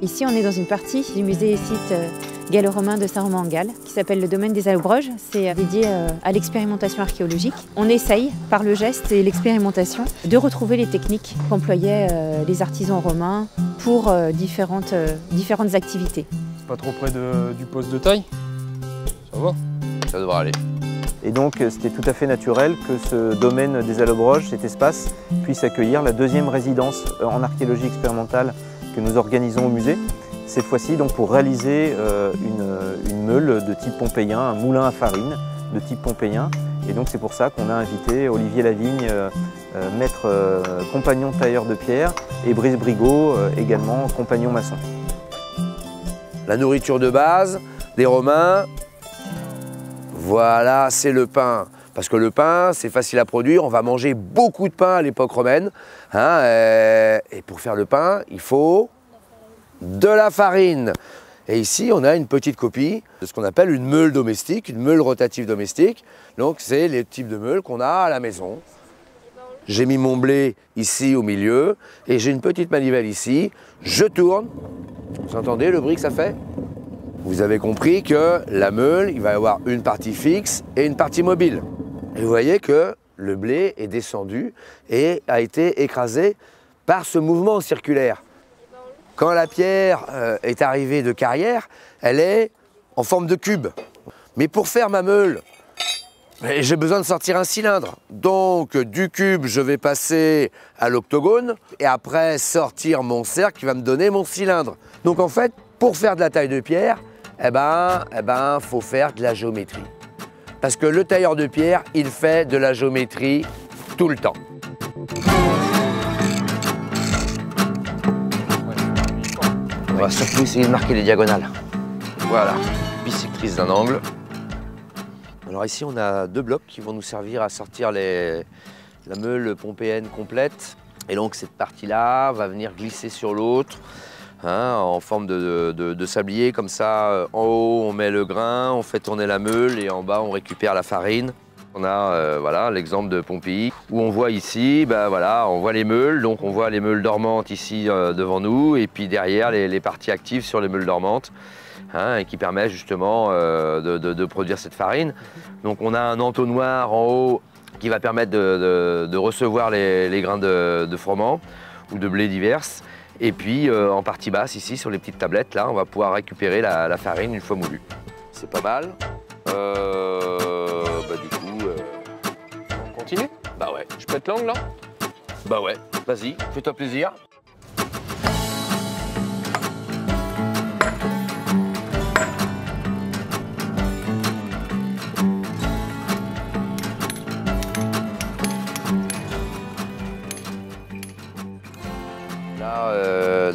Ici, on est dans une partie du musée et site gallo-romain de Saint-Romain-en-Galles qui s'appelle le domaine des Allobroges. C'est dédié à l'expérimentation archéologique. On essaye, par le geste et l'expérimentation, de retrouver les techniques qu'employaient les artisans romains pour différentes activités. C'est pas trop près du poste de taille? Ça va? Ça devrait aller. Et donc c'était tout à fait naturel que ce domaine des Allobroges, cet espace, puisse accueillir la deuxième résidence en archéologie expérimentale que nous organisons au musée. Cette fois-ci donc pour réaliser une meule de type pompéien, un moulin à farine de type pompéien. Et donc c'est pour ça qu'on a invité Olivier Lavigne, maître compagnon tailleur de pierre, et Brice Brigaud, également compagnon maçon. La nourriture de base des Romains, voilà, c'est le pain. Parce que le pain, c'est facile à produire, on va manger beaucoup de pain à l'époque romaine. Hein, et pour faire le pain, il faut de la farine. Et ici, on a une petite copie de ce qu'on appelle une meule domestique, une meule rotative domestique. Donc, c'est les types de meules qu'on a à la maison. J'ai mis mon blé ici au milieu et j'ai une petite manivelle ici. Je tourne. Vous entendez le bruit que ça fait? Vous avez compris que la meule, il va y avoir une partie fixe et une partie mobile. Et vous voyez que le blé est descendu et a été écrasé par ce mouvement circulaire. Quand la pierre est arrivée de carrière, elle est en forme de cube. Mais pour faire ma meule, j'ai besoin de sortir un cylindre. Donc du cube, je vais passer à l'octogone et après sortir mon cercle qui va me donner mon cylindre. Donc en fait, pour faire de la taille de pierre, faut faire de la géométrie. Parce que le tailleur de pierre, il fait de la géométrie tout le temps. On va surtout essayer de marquer les diagonales. Voilà, bissectrice d'un angle. Alors ici, on a deux blocs qui vont nous servir à sortir la meule pompéenne complète. Et donc cette partie-là va venir glisser sur l'autre. Hein, en forme de sablier, comme ça, en haut on met le grain, on fait tourner la meule et en bas on récupère la farine. On a voilà, l'exemple de Pompéi où on voit ici, voilà, on voit les meules, donc on voit les meules dormantes ici devant nous et puis derrière les parties actives sur les meules dormantes hein, et qui permettent justement de produire cette farine. Donc on a un entonnoir en haut qui va permettre de recevoir les grains de froment ou de blé divers. Et puis en partie basse, ici, sur les petites tablettes, là, on va pouvoir récupérer la farine une fois moulue. C'est pas mal. Du coup... On continue? Bah ouais. Je pète l'angle, là? Bah ouais, vas-y, fais-toi plaisir.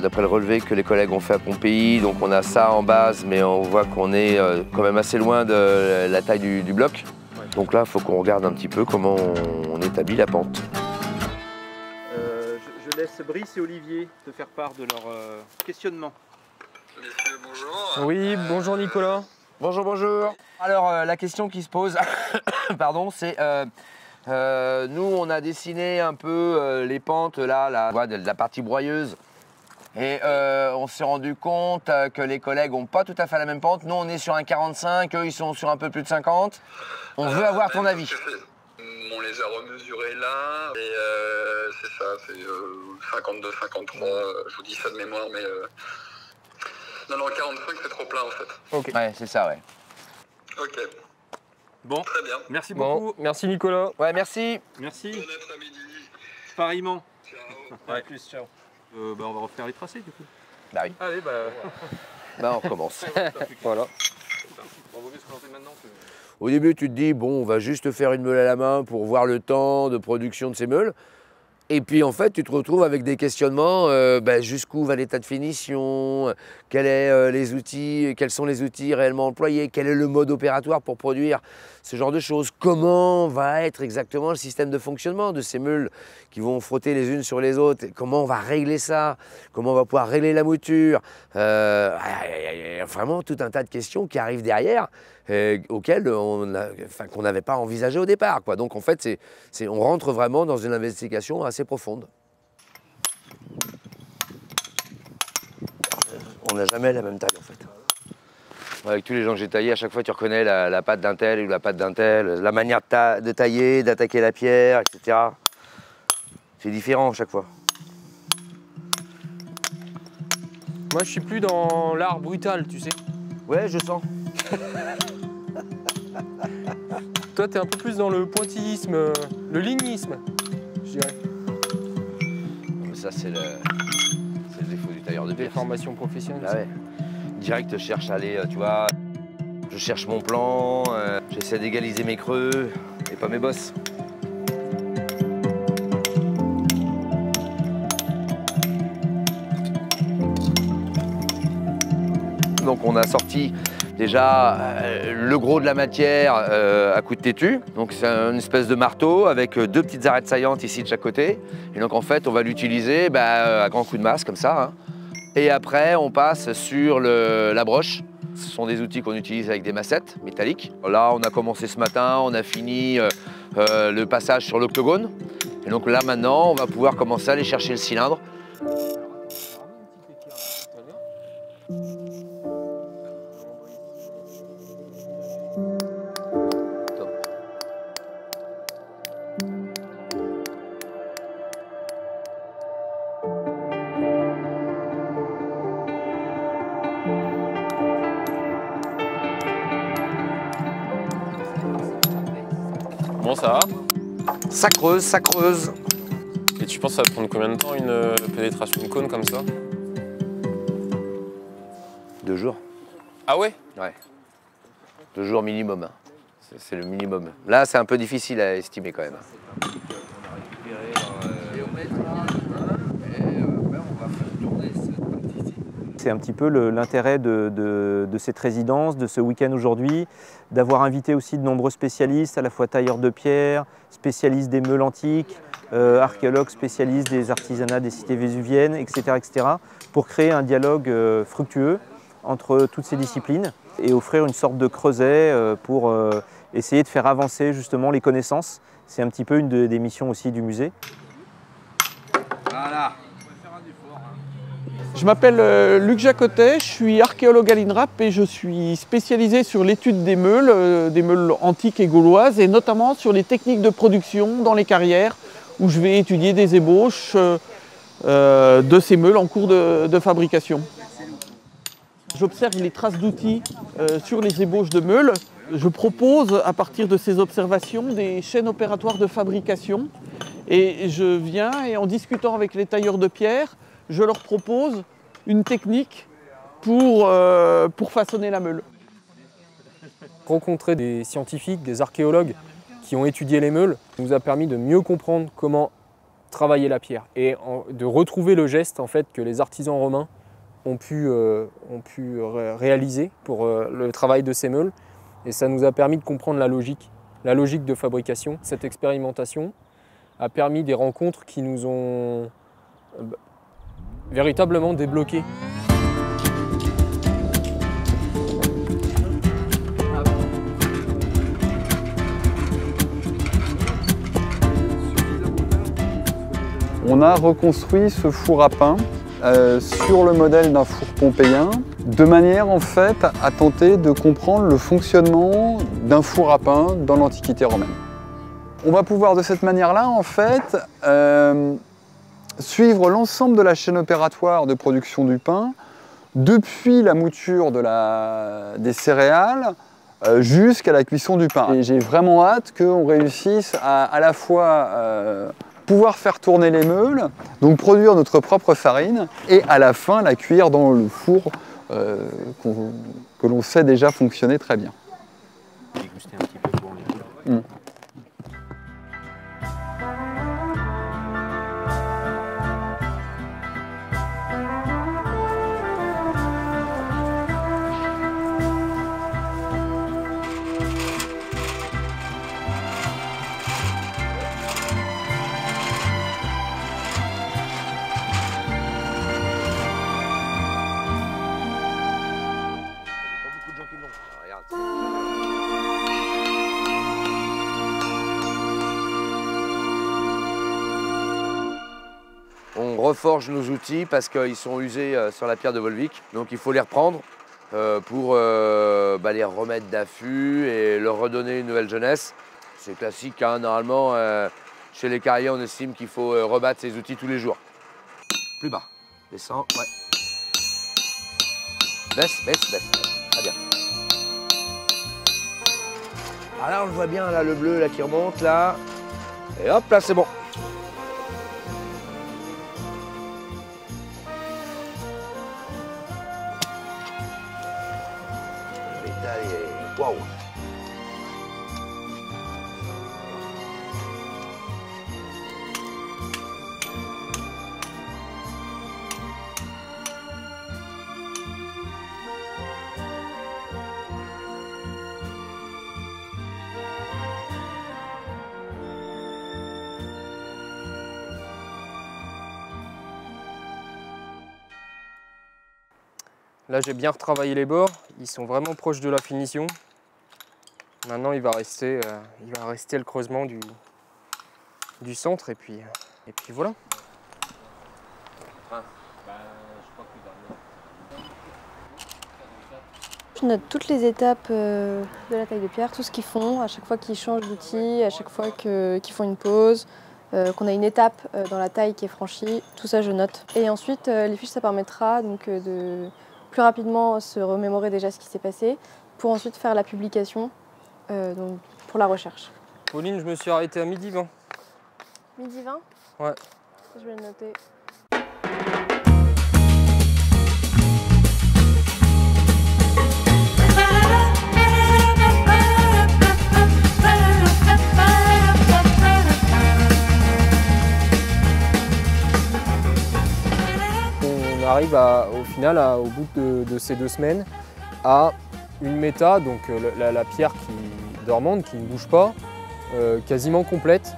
D'après le relevé que les collègues ont fait à Pompéi, donc on a ça en base, mais on voit qu'on est quand même assez loin de la taille du bloc. Ouais. Donc là, il faut qu'on regarde un petit peu comment on établit la pente. Je laisse Brice et Olivier te faire part de leur questionnement. Messieurs, bonjour. Oui, bonjour Nicolas. Bonjour, bonjour. Alors, la question qui se pose, pardon, c'est... nous, on a dessiné un peu les pentes là, de la partie broyeuse. Et on s'est rendu compte que les collègues n'ont pas tout à fait la même pente. Nous, on est sur un 45, eux, ils sont sur un peu plus de 50. On veut avoir ton avis. On les a remesurés là, et c'est ça, c'est 52, 53, je vous dis ça de mémoire, mais... Non, 45, c'est trop plein en fait. Ok. Ouais, c'est ça, ouais. Ok. Bon, très bien. Merci beaucoup. Bon, merci Nicolas. Ouais, merci. Merci. Bon après-midi. Pareillement. Ciao. Ouais. Plus, ciao. On va refaire les tracés du coup. Bah oui. Allez, On recommence. Voilà. On va mieux se présenter maintenant que... Au début, tu te dis, bon, on va juste faire une meule à la main pour voir le temps de production de ces meules. Et puis, en fait, tu te retrouves avec des questionnements, jusqu'où va l'état de finition, quels sont les outils réellement employés, quel est le mode opératoire pour produire ce genre de choses, comment va être exactement le système de fonctionnement de ces meules qui vont frotter les unes sur les autres, comment on va régler ça, comment on va pouvoir régler la mouture. Il y a vraiment tout un tas de questions qui arrivent derrière, auxquelles qu'on n'avait pas envisagé au départ, quoi. Donc en fait, on rentre vraiment dans une investigation assez profonde. n'a jamais la même taille en fait. Avec tous les gens que j'ai taillés, à chaque fois tu reconnais la patte d'un tel ou la patte d'un tel, la manière de tailler, d'attaquer la pierre, etc. C'est différent à chaque fois. Moi, je suis plus dans l'art brutal, tu sais. Ouais, je sens. Toi, t'es un peu plus dans le pointillisme, le lignisme, je dirais. Ça, c'est le défaut du tailleur de Des pierre. formations professionnelles. Ah ouais. Direct, je cherche à aller, tu vois, je cherche mon plan, j'essaie d'égaliser mes creux et pas mes bosses. Donc on a sorti déjà le gros de la matière à coup de tétu. Donc c'est une espèce de marteau avec deux petites arêtes saillantes ici de chaque côté. Et donc en fait on va l'utiliser à grands coups de masse comme ça. Hein. Et après on passe sur la broche. Ce sont des outils qu'on utilise avec des massettes métalliques. Là on a commencé ce matin, on a fini le passage sur l'octogone. Et donc là maintenant on va pouvoir commencer à aller chercher le cylindre. Bon, ça va. Ça creuse, ça creuse. Et tu penses que ça va prendre combien de temps une pénétration de cône comme ça? 2 jours. Ah ouais? Ouais. 2 jours minimum. C'est le minimum. Là, c'est un peu difficile à estimer quand même. C'est un petit peu l'intérêt de cette résidence, de ce week-end aujourd'hui, d'avoir invité aussi de nombreux spécialistes, à la fois tailleurs de pierre, spécialistes des meules antiques, archéologues spécialistes des artisanats des cités vésuviennes, etc., pour créer un dialogue fructueux entre toutes ces disciplines et offrir une sorte de creuset pour essayer de faire avancer justement les connaissances. C'est un petit peu une des missions aussi du musée. Voilà. Je m'appelle Luc Jacotet, je suis archéologue à l'INRAP et je suis spécialisé sur l'étude des meules antiques et gauloises et notamment sur les techniques de production dans les carrières où je vais étudier des ébauches de ces meules en cours de fabrication. J'observe les traces d'outils sur les ébauches de meules. Je propose à partir de ces observations des chaînes opératoires de fabrication et je viens et en discutant avec les tailleurs de pierre, je leur propose une technique pour façonner la meule. Rencontrer des scientifiques, des archéologues qui ont étudié les meules nous a permis de mieux comprendre comment travailler la pierre et de retrouver le geste en fait, que les artisans romains ont pu réaliser pour le travail de ces meules. Et ça nous a permis de comprendre la logique de fabrication. Cette expérimentation a permis des rencontres qui nous ont véritablement débloqué. On a reconstruit ce four à pain sur le modèle d'un four pompéien, de manière en fait à tenter de comprendre le fonctionnement d'un four à pain dans l'Antiquité romaine. On va pouvoir de cette manière-là en fait suivre l'ensemble de la chaîne opératoire de production du pain, depuis la mouture des céréales jusqu'à la cuisson du pain. Et j'ai vraiment hâte qu'on réussisse à la fois pouvoir faire tourner les meules, donc produire notre propre farine, et à la fin la cuire dans le four que l'on sait déjà fonctionner très bien. on reforge nos outils parce qu'ils sont usés sur la pierre de Volvic. Donc il faut les reprendre pour les remettre d'affût et leur redonner une nouvelle jeunesse. C'est classique, hein, normalement, chez les carriers, on estime qu'il faut rebattre ces outils tous les jours. Plus bas, descends, ouais. Baisse, baisse, baisse, très bien. Ah là, on le voit bien, là, le bleu là, qui remonte, là. Et hop, là, c'est bon. Waouh. Là, j'ai bien retravaillé les bords, ils sont vraiment proches de la finition. Maintenant, il va rester le creusement du centre et puis voilà. Je note toutes les étapes de la taille de pierre, tout ce qu'ils font, à chaque fois qu'ils changent d'outil, à chaque fois qu'ils font une pause, qu'on a une étape dans la taille qui est franchie, tout ça je note. Et ensuite, les fiches, ça permettra donc, de plus rapidement se remémorer déjà ce qui s'est passé, pour ensuite faire la publication, donc pour la recherche. Pauline, je me suis arrêté à 12h20. 12h20 ? Ouais. Je vais le noter. On arrive au final, au bout de ces 2 semaines, à une méta, donc la pierre dormante qui ne bouge pas, quasiment complète.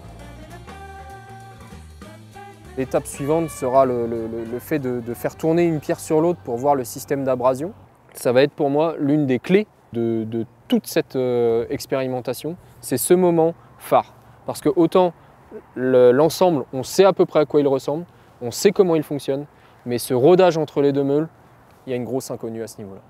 L'étape suivante sera le fait de faire tourner une pierre sur l'autre pour voir le système d'abrasion. Ça va être pour moi l'une des clés de toute cette expérimentation. C'est ce moment phare. Parce que autant l'ensemble, on sait à peu près à quoi il ressemble, on sait comment il fonctionne, mais ce rodage entre les deux meules, il y a une grosse inconnue à ce niveau-là.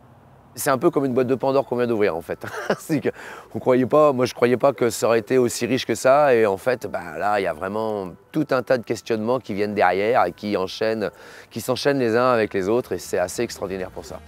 C'est un peu comme une boîte de Pandore qu'on vient d'ouvrir en fait. Moi je croyais pas que ça aurait été aussi riche que ça et en fait là il y a vraiment tout un tas de questionnements qui viennent derrière et qui s'enchaînent les uns avec les autres et c'est assez extraordinaire pour ça.